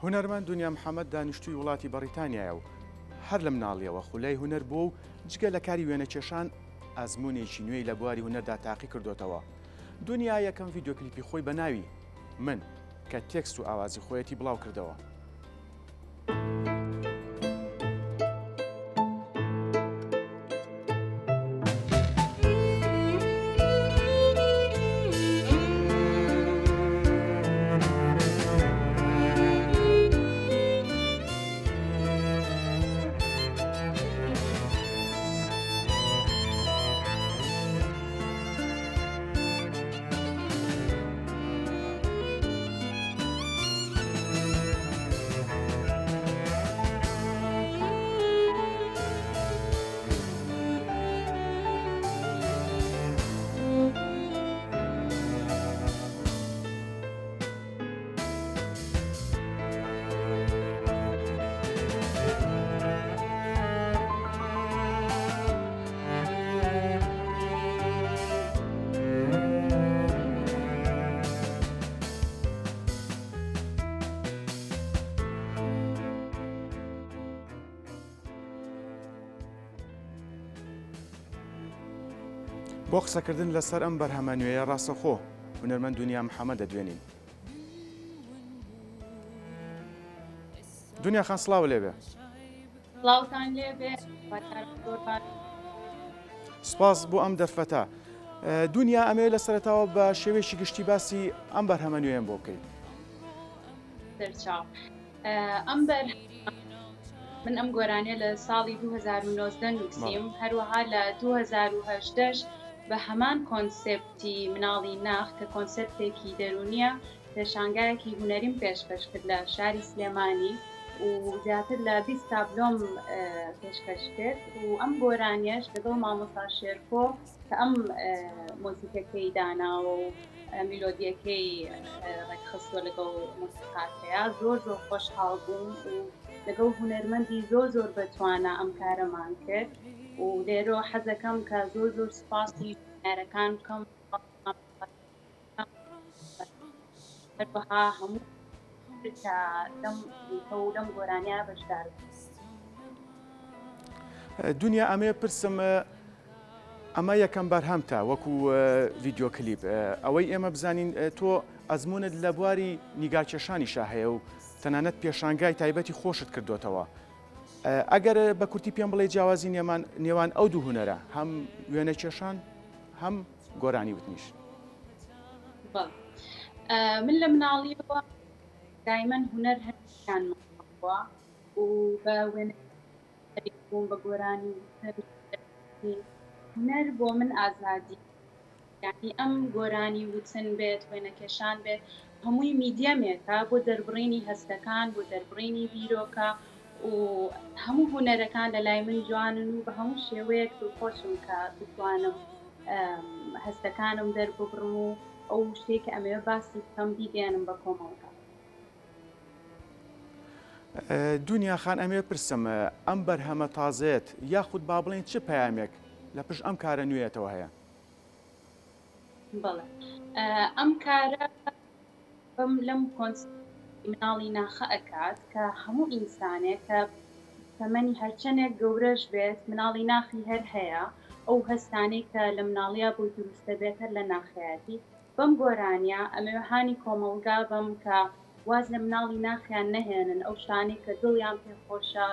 هونەرمەند دنیا محەممەد دانیشتووی وڵاتی بەریتانیایە و هەر لە مناڵیەوە خولای هونەر بووە و جگە لە کاری وێنە کێشان ئەزمونێکی نوێی لە بواری هونەردا تاقی کردوتەوە. دنیا یەکەم ڤیددیۆکلیپی خۆی بەناوی من کە تێکست و ئاوازی خۆیەتی بڵاو کردەوە. بۆ قسەکردن لەسەر ئەم بەرهەمە نوێیە ڕاستەخۆ هونەرمەند دنیا محەممەد دەدوێنین. دنیا خان سڵاو لێبێ. سپاس بۆ ئەم دەرفەتە. دنیا ئەمێ لە سەرەتاوە بە شێوەیەکی گشتی باسی ئەم بەرهەمە نوێیان بۆ بکەیت. من ئەم گۆرانیە لە ساڵی 2019 نووسیم، هەروەها لە 2018 بە هەمان کۆنسێپتی مناڵی ناخ کە کۆنسێپتێکی دەرونیە پێشانگایەکی هونەریم پێشکەش کرد لە شاری سلێمانی و زیاتر لە 20 تابلۆم پێشکەش کرد و ئەم گۆرانیەش لەگەڵ مامۆستا شێرکۆ کە ئەم مۆسیقەکەی داناوە و میلۆدیەکەی ڕێکخستووە لەگەڵ مۆسیقاکەیە زۆر خۆشحاڵ بووم و لەگەڵ هونەرمەندی زۆر بەتوانە ئەم کارەمان کرد و لێرۆ حەزەکەم کە زۆر سپاسی هونەرەکان بکەم هەروەها هەموو کە لەم گۆرانیا بەشدار بوو. دنیا ئەمێ پرسم ئەمە یەکەم بەرهەمتە وەکو ڤیددیۆ کلیپ، ئەوەی ئێمە بزانین تۆ ئەزمونت لە بواری نیگارکێشانیشا هەیە و تەنانەت پێشانگای تایبەتی خۆشت کردوتەوە. ئەگەر بە کورتی پێم بڵێ جیاوازی نێوان ئەو دوو هونەرە، هەم وێنە کێشان هەم گۆرانی وتنیش. من لە مناڵیەوە دایمەن هونەر هەرکانمەوە و بە وێنە بووم بە گۆرانی هونەر بۆ من ئازادی، یعنی ئەم گۆرانی وتن بێت وێنە کێشان بێت هەمووی میدیەمێکە بۆ دەربڕینی هەستەکان، بۆ دەربڕینی بیرۆکە و هەموو هونەرەکان لە لای من جوانن و بە هەموو شێوەیەک دڵخۆشم کە بتوانم هەستەکانم دەرببڕم و ئەو شتێک کە ئەمەوێ باسی بکەم بیگەێنم بە کۆمەڵگە. دنیا خان ئەمێ پرسم ئەم بەرهەمە تازێت یاخود با بڵێن چه پەیامێک لە پشت ئەم کارە نوێیەتەوە هەیە؟ بەڵێ ئەم کارە لەم مناڵی ناخە ئەکات کە هەموو ئینسانێک کە تەمەنی هەرچەندێک گەورەش بێت مناڵی ناخی هەر هەیە ئەو هەستانەی کە لە مناڵیا بۆ دروستە بێتە لە ناخەیەتی بەم گۆرانیا ئەمەوەهانی کۆمەڵگا بم کە واز لە مناڵی ناخیان نەهێنن ئەو شتانەی کە دڵیان پێخۆشە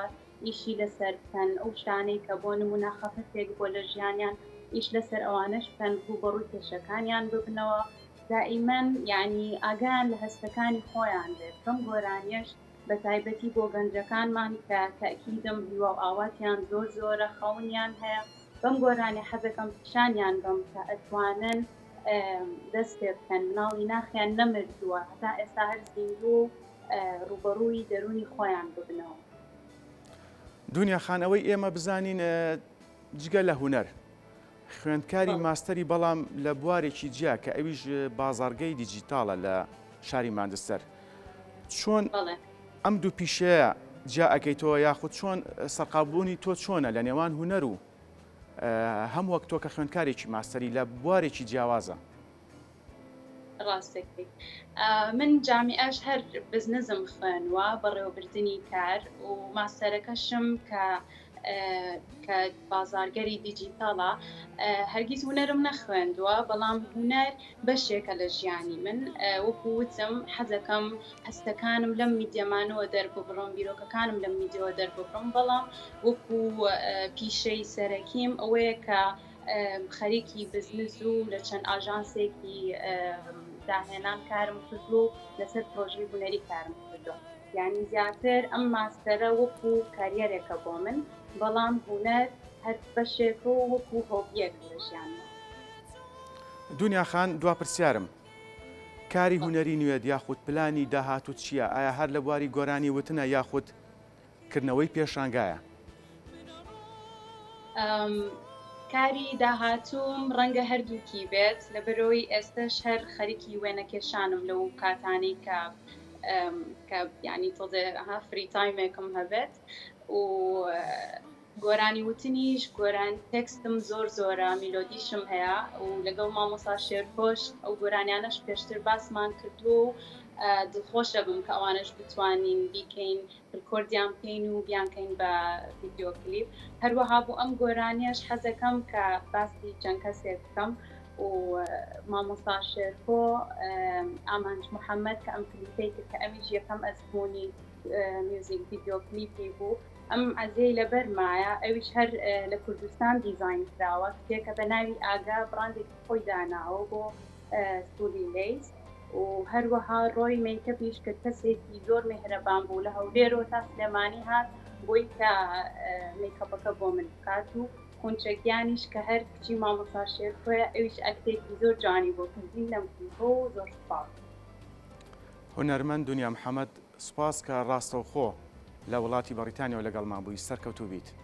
ئیشی لەسەر بکەن، ئەو شتانەی کە بۆ نمونە خەفەتێک بۆ لە ژیانیان ئیش لەسەر ئەوانەش بکەن بوو بەڕووی کێشەکانیان ببنەوە. دائیمەن یعنی ئاگان لە هەستەکانی خۆیان بێت. بەم گۆرانیەش بە تایبەتی بۆ گەنجەکانمان کە تەکیدم هیوا و ئاواتیان زۆرە خەونیان هەیە بەم گۆرانی حەزەکەم پیشانیان بم کە ئەتوانن دەست پێ بکەن مناڵی ناخیان نەمردووە هەتا ئێستا هەر زیندوو ڕوبەڕووی دەرونی خۆیان ببنەوە. دنیا خان ئەوەی ئێمە بزانین جگە لە هونەر خوێندکاری ماستەری بەڵام لە بوارێکی جیا کە ئەویش بازارگەی دیجیتالە لە شاری مانچستەر، چۆن ئەم دوو پیشەیە جا ئەەکەیتەوە یاخود چۆن سەرقابوونی تۆ چۆنە لە نێوان هونەر و هەم وەک تۆ کە خوێندکارێکی ماستەری لە بوارێکی جیاوازە؟ ڕاستەکەی من جامیعەش هەر بزنسم خوێنووە بەڕێوەبردننی کار و ماستەرەکەشم کە بازارگەری دیجیتاڵە هەرگیز هوەرم نەخوێندووە بەڵام هوەر بەشێکە لە ژیانی من وەکو وتم حەزەکەم هەستەکانم لەم میدیەمانەوە دەرببڕم بیرۆکەکانم لەم میدیەوە دەرببڕم بەڵام وەکو پیشەی سەرەکیم ئەوەیە کە خەریکی بزنس و لە چەند ئاژانسێکی داهێنان کارم کردو و لەسەر پرۆژەی هوەری کارم کردو یعنی زیاتر ئەم ماستەرە وەکو کاریەرێکە بۆ من بەڵام هوەر هەر بەشێک و وەکو هۆبیەک لە ژیانم. دنیا خان دوا پرسیارم کاری هوەری نوێت یاخود پلانی داهاتوت چییە؟ ئایا هەر لە بواری گۆرانی وتنە یاخود کردنەوەی پێشانگایە؟ کاری داهاتووم ڕەنگە هەردووکی بێت لەبەرەوەی ئێستش هەر خەریکی وێنەکێشانم لەو کاتانی کە ینی تۆزێ فری تایمێکم هەبێت و گۆرانی وتنیش گۆران تێکستم زۆرە میلۆدیشم هەیە و لەگەڵ مامۆستا شێرخۆش ئەو گۆرانیانەش پێشتر باسمان کردو و دڵخۆشە بم کە ئەوانش بتوانین بیکەین ڕکۆردیان بکەین و بیانکەین بە ڤیدیۆ کلیپ هەروەها بۆ ئەم گۆرانیش حەزەکەم کە باسی چەند کەسێک بکەم و مامۆستا شێرخۆ ئامانج محەممەد کە ئەم کلیپەی کرد کە ئەمیش یەکەم ئەزمموی میوزیک ڤیدیۆ کلیپی بوو ئەم ئەزێی لەبەر مایە ئەویش هەر لە کوردستان دیزاین کراوە کتێکە بە ناوی ئاگا بڕاندێکی خۆی داناوە بۆ سووری لیس و هەروەها ڕۆی میکەپیش کە کەسێکی زۆر مهرەبان بوو لە هەولێرەوە تا سلێمانی هات بۆی کە میکەپەکە بۆ من بکات و خونچەگیانیش کە هەر کچی مامۆستا شێرخۆیە ئەویش ئەکتێکی زۆر جوانی بۆ کردین لەم کلیپە و زۆر سوپاس. هونەرمەند دنیا محەممەد سوپاس کە ڕاستەوخۆ لە وڵاتی بەریتانیەوە لەگەڵمان بووی سەرکەوتوو بیت.